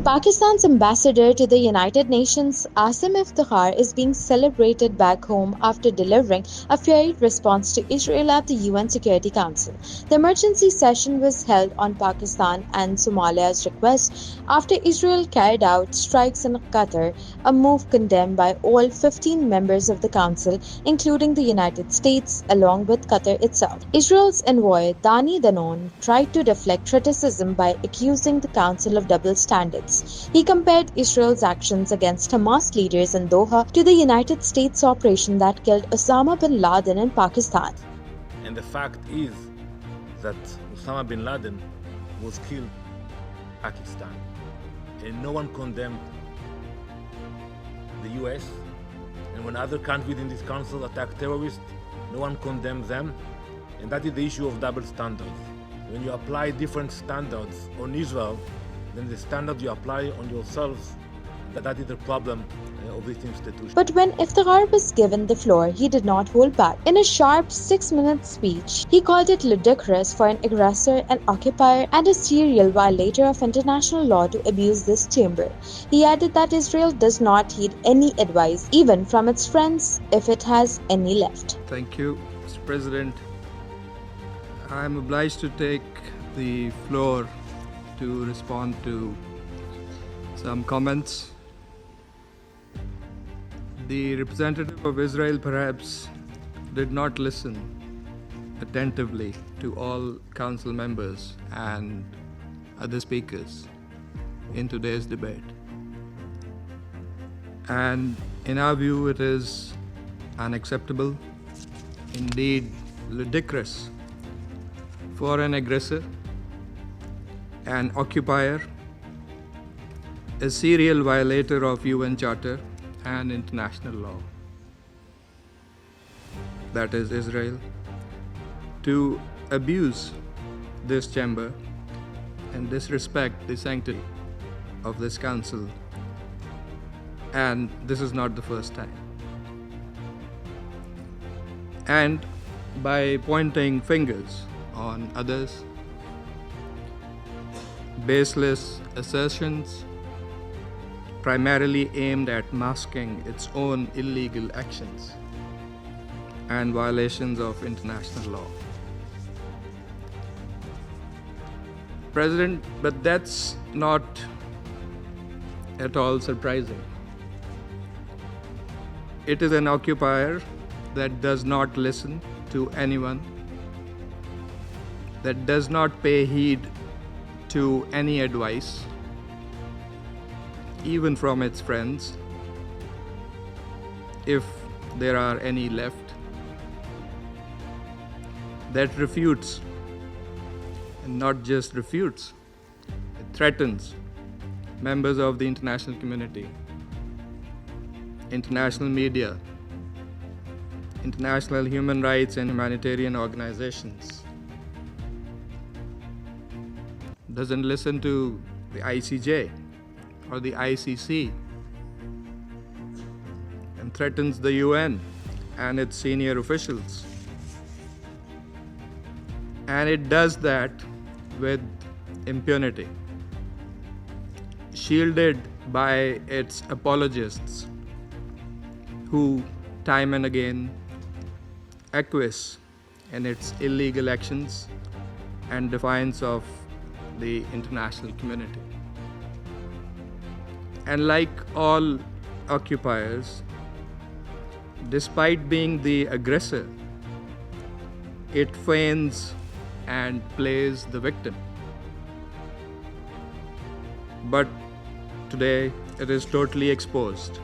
Pakistan's ambassador to the United Nations, Asim Iftikhar, is being celebrated back home after delivering a fiery response to Israel at the UN Security Council. The emergency session was held on Pakistan and Somalia's request after Israel carried out strikes in Qatar, a move condemned by all 15 members of the Council, including the United States, along with Qatar itself. Israel's envoy, Danon, tried to deflect criticism by accusing the Council of double standards. He compared Israel's actions against Hamas leaders in Doha to the United States operation that killed Osama bin Laden in Pakistan. And the fact is that Osama bin Laden was killed in Pakistan, and no one condemned the US. And when other countries in this council attack terrorists, no one condemns them. And that is the issue of double standards. When you apply different standards on Israel, then the standard you apply on yourselves, that is the problem of this institution. But when Iftikhar was given the floor, he did not hold back. In a sharp 6-minute speech, he called it ludicrous for an aggressor, an occupier, and a serial violator of international law to abuse this chamber. He added that Israel does not heed any advice, even from its friends, if it has any left. Thank you, Mr. President. I am obliged to take the floor to respond to some comments. The representative of Israel perhaps did not listen attentively to all council members and other speakers in today's debate. And in our view, it is unacceptable, indeed ludicrous, for an aggressor, an occupier, a serial violator of UN Charter and international law, that is Israel, to abuse this chamber and disrespect the sanctity of this council. And this is not the first time. And by pointing fingers on others, baseless assertions primarily aimed at masking its own illegal actions and violations of international law. President, but that's not at all surprising. It is an occupier that does not listen to anyone, that does not pay heed to any advice, even from its friends, if there are any left, that refutes, and not just refutes, it threatens members of the international community, international media, international human rights and humanitarian organizations, doesn't listen to the ICJ or the ICC, and threatens the UN and its senior officials. And it does that with impunity, shielded by its apologists who time and again acquiesce in its illegal actions and defiance of the international community. And like all occupiers, despite being the aggressor, it feigns and plays the victim. But today it is totally exposed.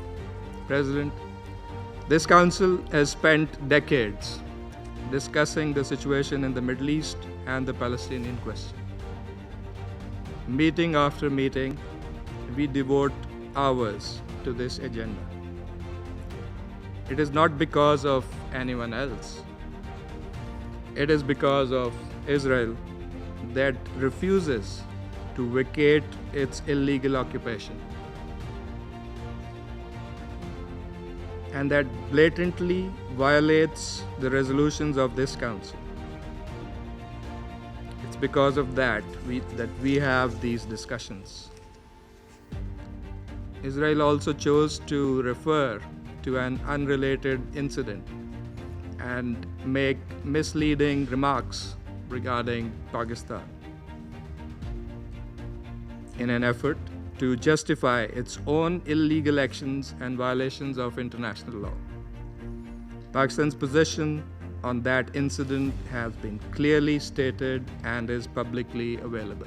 President, this council has spent decades discussing the situation in the Middle East and the Palestinian question. Meeting after meeting, we devote hours to this agenda. It is not because of anyone else. It is because of Israel that refuses to vacate its illegal occupation, and that blatantly violates the resolutions of this council. It's because of that we have these discussions. Israel also chose to refer to an unrelated incident and make misleading remarks regarding Pakistan in an effort to justify its own illegal actions and violations of international law. Pakistan's position on that incident has been clearly stated and is publicly available.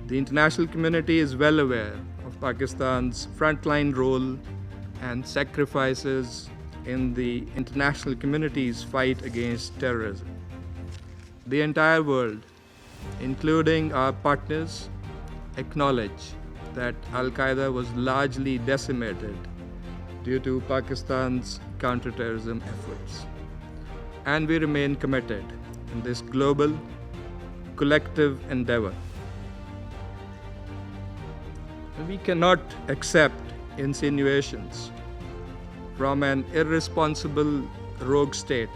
The international community is well aware of Pakistan's frontline role and sacrifices in the international community's fight against terrorism. The entire world, including our partners, acknowledge that Al-Qaeda was largely decimated due to Pakistan's counterterrorism efforts. And we remain committed in this global, collective endeavor. We cannot accept insinuations from an irresponsible rogue state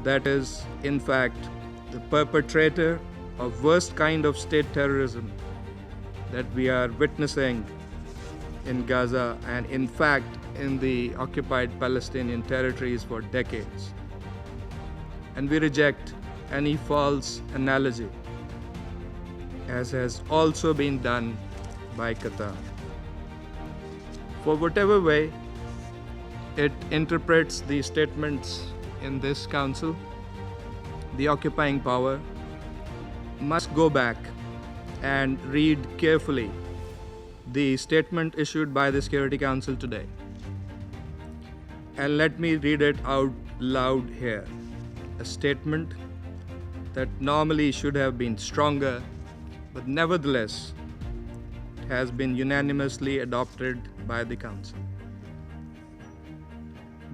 that is, in fact, the perpetrator of worst kind of state terrorism that we are witnessing in Gaza and, in fact, in the occupied Palestinian territories for decades. And we reject any false analogy, as has also been done by Qatar. For whatever way it interprets the statements in this council, the occupying power must go back and read carefully the statement issued by the Security Council today. And let me read it out loud here. A statement that normally should have been stronger, but nevertheless has been unanimously adopted by the Council.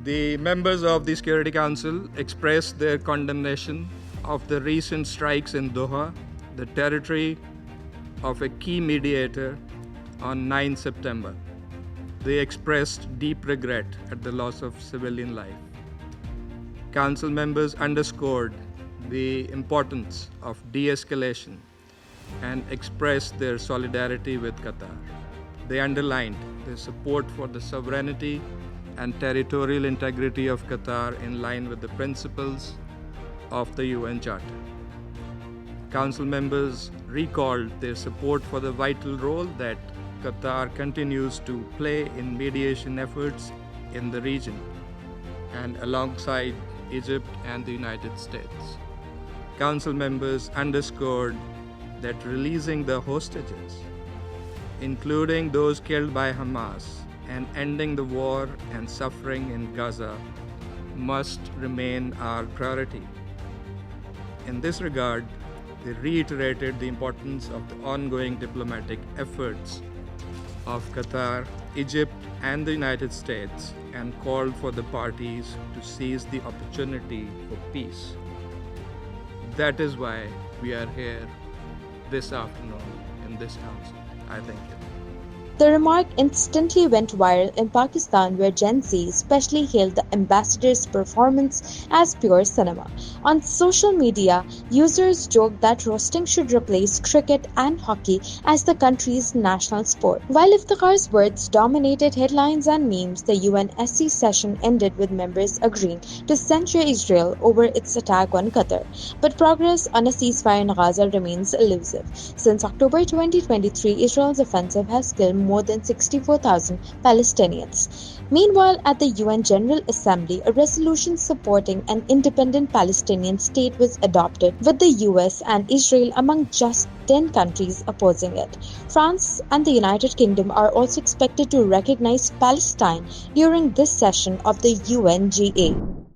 The members of the Security Council expressed their condemnation of the recent strikes in Doha, the territory of a key mediator, on 9 September. They expressed deep regret at the loss of civilian life. Council members underscored the importance of de-escalation and expressed their solidarity with Qatar. They underlined their support for the sovereignty and territorial integrity of Qatar in line with the principles of the UN Charter. Council members recalled their support for the vital role that Qatar continues to play in mediation efforts in the region and alongside Egypt and the United States. Council members underscored that releasing the hostages, including those killed by Hamas, and ending the war and suffering in Gaza must remain our priority. In this regard, they reiterated the importance of the ongoing diplomatic efforts of Qatar, Egypt, and the United States, and called for the parties to seize the opportunity for peace. That is why we are here this afternoon in this council. I thank you. The remark instantly went viral in Pakistan, where Gen Z especially hailed the ambassador's performance as pure cinema. On social media, users joked that roasting should replace cricket and hockey as the country's national sport. While Iftikhar's words dominated headlines and memes, the UNSC session ended with members agreeing to censure Israel over its attack on Qatar. But progress on a ceasefire in Gaza remains elusive. Since October 2023, Israel's offensive has killed more than 64,000 Palestinians. Meanwhile, at the UN General Assembly, a resolution supporting an independent Palestinian state was adopted, with the US and Israel among just 10 countries opposing it. France and the United Kingdom are also expected to recognize Palestine during this session of the UNGA.